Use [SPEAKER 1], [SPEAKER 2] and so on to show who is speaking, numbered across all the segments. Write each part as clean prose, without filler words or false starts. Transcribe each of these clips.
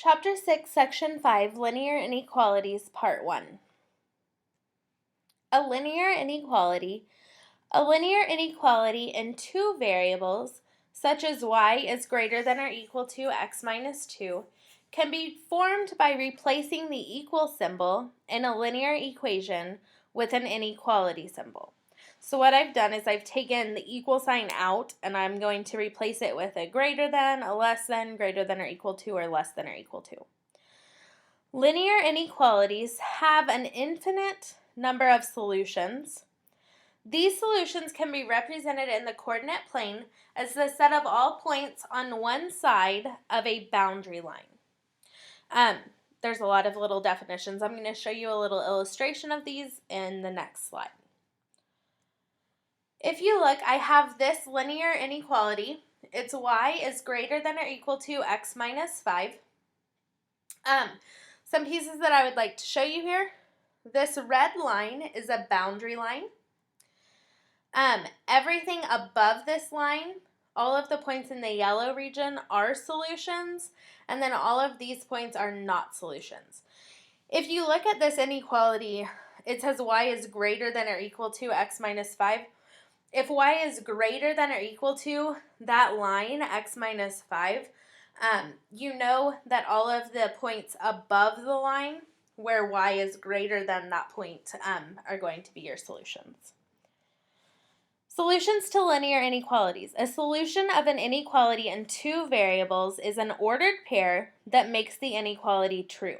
[SPEAKER 1] Chapter 6, Section 5, Linear Inequalities, Part 1. A linear inequality in two variables, such as y is greater than or equal to x minus 2, can be formed by replacing the equal symbol in a linear equation with an inequality symbol. So what I've done is I've taken the equal sign out, and I'm going to replace it with a greater than, a less than, greater than or equal to, or less than or equal to. Linear inequalities have an infinite number of solutions. These solutions can be represented in the coordinate plane as the set of all points on one side of a boundary line. There's a lot of little definitions. I'm going to show you a little illustration of these in the next slide. If you look, I have this linear inequality. It's y is greater than or equal to x minus 5. Some pieces that I would like to show you here. This red line is a boundary line. Everything above this line, all of the points in the yellow region are solutions, and then all of these points are not solutions. If you look at this inequality, it says y is greater than or equal to x minus 5. If y is greater than or equal to that line, x minus 5, you know that all of the points above the line where y is greater than that point are going to be your solutions. Solutions to linear inequalities. A solution of an inequality in two variables is an ordered pair that makes the inequality true.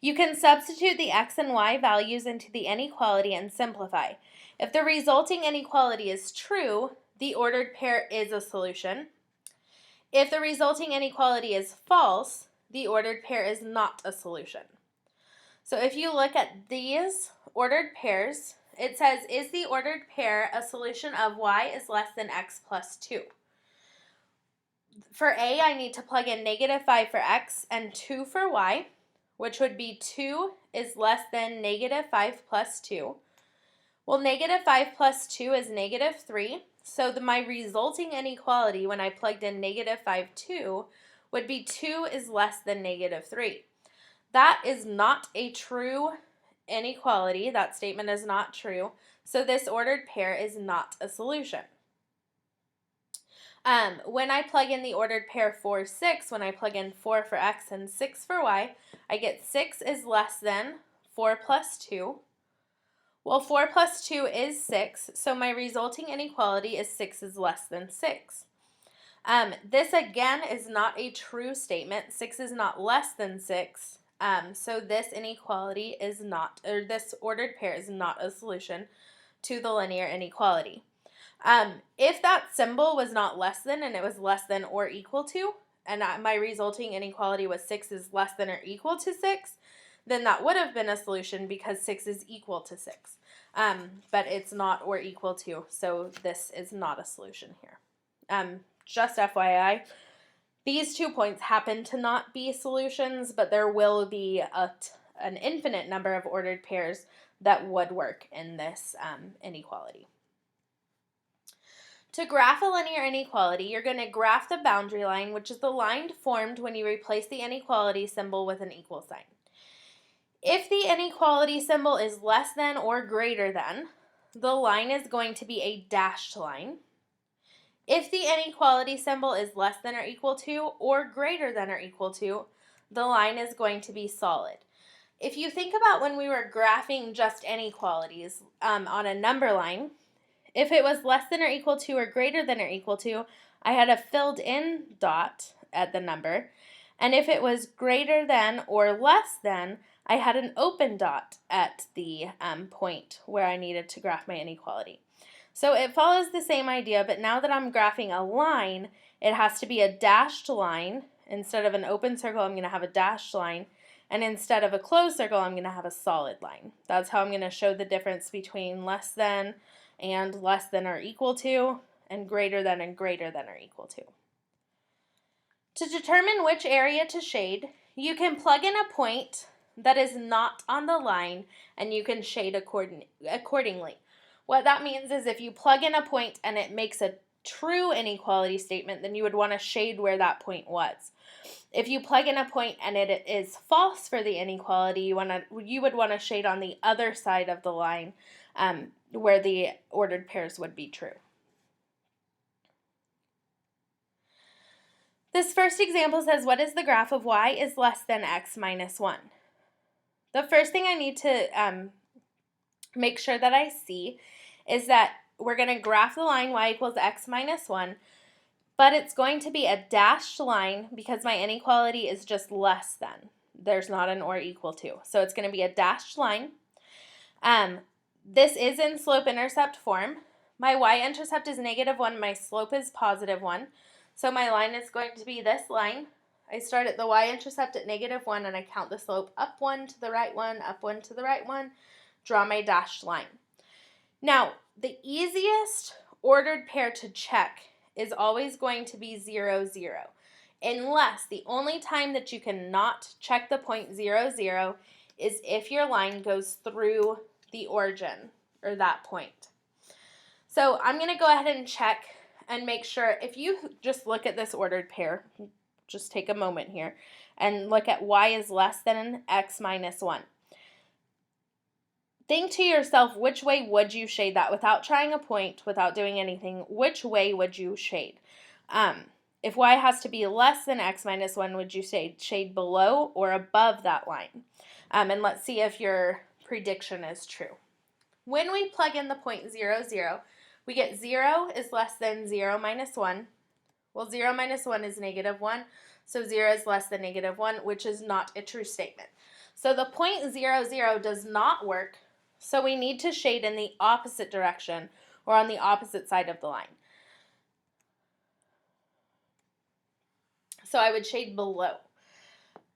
[SPEAKER 1] You can substitute the x and y values into the inequality and simplify. If the resulting inequality is true, the ordered pair is a solution. If the resulting inequality is false, the ordered pair is not a solution. So if you look at these ordered pairs, it says, is the ordered pair a solution of y is less than x plus 2? For A, I need to plug in negative 5 for x and 2 for y, which would be 2 is less than negative 5 plus 2. Well, negative 5 plus 2 is negative 3, so my resulting inequality when I plugged in negative 5, 2, would be 2 is less than negative 3. That is not a true inequality. That statement is not true, so this ordered pair is not a solution. When I plug in the ordered pair 4, 6, when I plug in 4 for x and 6 for y, I get 6 is less than 4 plus 2. Well, 4 plus 2 is 6, so my resulting inequality is 6 is less than 6. This again is not a true statement. 6 is not less than 6, so this inequality is not, or this ordered pair is not a solution to the linear inequality. If that symbol was not less than and it was less than or equal to, and my resulting inequality was 6 is less than or equal to 6, then that would have been a solution because 6 is equal to 6. But it's not or equal to, so this is not a solution here. Just FYI, these 2 points happen to not be solutions, but there will be an infinite number of ordered pairs that would work in this inequality. To graph a linear inequality, you're going to graph the boundary line, which is the line formed when you replace the inequality symbol with an equal sign. If the inequality symbol is less than or greater than, the line is going to be a dashed line. If the inequality symbol is less than or equal to or greater than or equal to, the line is going to be solid. If you think about when we were graphing just inequalities on a number line, if it was less than or equal to or greater than or equal to, I had a filled in dot at the number. And if it was greater than or less than, I had an open dot at the point where I needed to graph my inequality. So it follows the same idea, but now that I'm graphing a line, it has to be a dashed line. Instead of an open circle, I'm going to have a dashed line. And instead of a closed circle, I'm going to have a solid line. That's how I'm going to show the difference between less than and less than or equal to, and greater than and greater than or equal to. To determine which area to shade, you can plug in a point that is not on the line, and you can shade accordingly. What that means is if you plug in a point and it makes a true inequality statement, then you would want to shade where that point was. If you plug in a point and it is false for the inequality, you would want to shade on the other side of the line where the ordered pairs would be true. This first example says, what is the graph of y is less than x minus 1? The first thing I need to make sure that I see is that we're going to graph the line y equals x minus 1, but it's going to be a dashed line because my inequality is just less than. There's not an or equal to. So it's going to be a dashed line. This is in slope-intercept form. My y-intercept is -1, my slope is +1. So my line is going to be this line. I start at the y-intercept at -1 and I count the slope up 1 to the right 1, up 1 to the right 1, draw my dashed line. Now, the easiest ordered pair to check is always going to be 0, 0, unless the only time that you cannot check the point 0, 0 is if your line goes through the origin, or that point. So I'm going to go ahead and check and make sure, if you just look at this ordered pair, just take a moment here, and look at y is less than x minus 1. Think to yourself, which way would you shade that without trying a point, without doing anything? Which way would you shade? If y has to be less than x minus 1, would you shade below or above that line? And let's see if your prediction is true. When we plug in the point 0, 0, we get 0 is less than 0 minus 1. Well, 0 minus 1 is -1, so 0 is less than -1, which is not a true statement. So the point 0, 0 does not work. So we need to shade in the opposite direction or on the opposite side of the line. So I would shade below.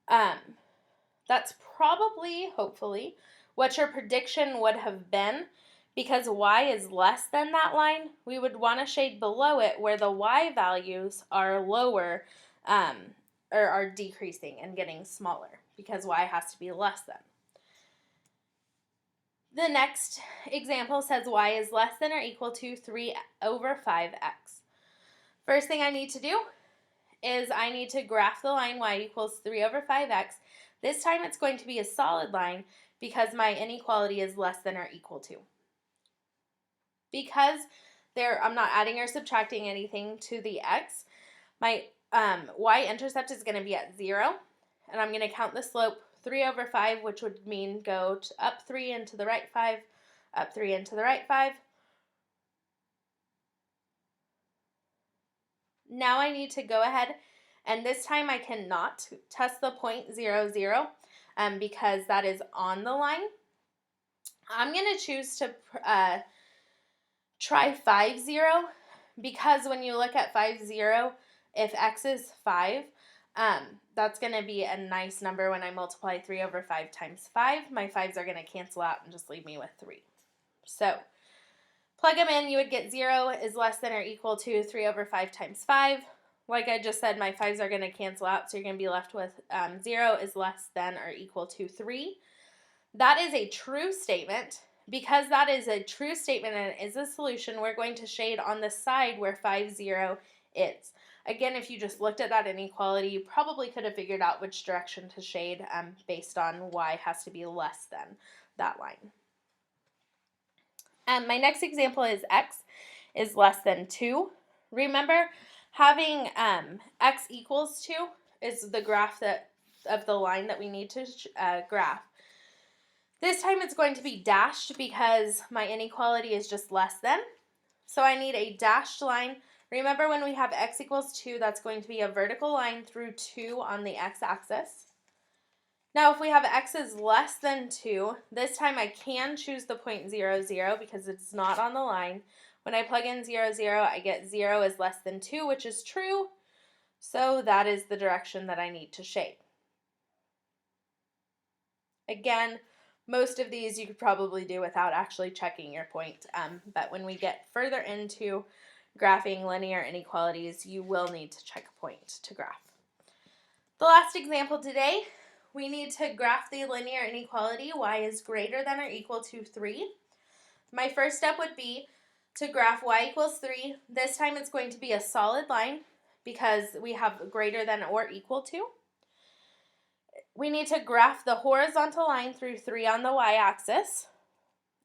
[SPEAKER 1] That's probably, hopefully, what your prediction would have been. Because y is less than that line, we would want to shade below it where the y values are lower or are decreasing and getting smaller because y has to be less than. The next example says y is less than or equal to 3 over 5x. First thing I need to do is I need to graph the line y equals 3 over 5x. This time it's going to be a solid line because my inequality is less than or equal to. Because I'm not adding or subtracting anything to the x, my y-intercept is going to be at 0, and I'm going to count the slope 3 over 5, which would mean go up 3 and to the right 5, up 3 and to the right 5. Now I need to go ahead, and this time I cannot test the point 0, 0 because that is on the line. I'm going to choose to try 5, 0 because when you look at 5, 0, if x is 5, that's going to be a nice number when I multiply 3 over 5 times 5. My 5s are going to cancel out and just leave me with 3. So plug them in, you would get 0 is less than or equal to 3 over 5 times 5. Like I just said, my 5s are going to cancel out, so you're going to be left with 0 is less than or equal to 3. That is a true statement. Because that is a true statement and it is a solution, we're going to shade on the side where 5, 0 is. Again, if you just looked at that inequality, you probably could have figured out which direction to shade based on y has to be less than that line. My next example is x is less than 2. Remember, having x equals 2 is the graph of the line that we need to graph. This time it's going to be dashed because my inequality is just less than. So I need a dashed line. Remember when we have x equals 2, that's going to be a vertical line through 2 on the x-axis. Now if we have x is less than 2, this time I can choose the point 0, 0 because it's not on the line. When I plug in 0, 0, I get 0 is less than 2, which is true. So that is the direction that I need to shade. Again, most of these you could probably do without actually checking your point, but when we get further into graphing linear inequalities, you will need to check a point to graph. The last example today, we need to graph the linear inequality y is greater than or equal to 3. My first step would be To graph y equals 3, this time it's going to be a solid line because we have greater than or equal to. We need to graph the horizontal line through 3 on the y-axis.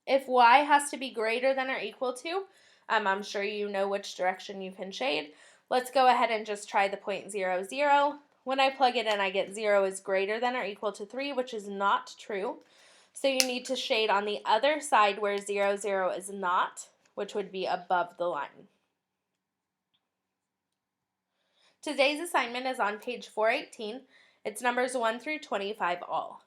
[SPEAKER 1] If y has to be greater than or equal to, I'm sure you know which direction you can shade. Let's go ahead and just try the point 0, 0. When I plug it in, I get 0 is greater than or equal to 3, which is not true. So you need to shade on the other side where 0, 0 is not, which would be above the line. Today's assignment is on page 418. It's numbers 1 through 25 all.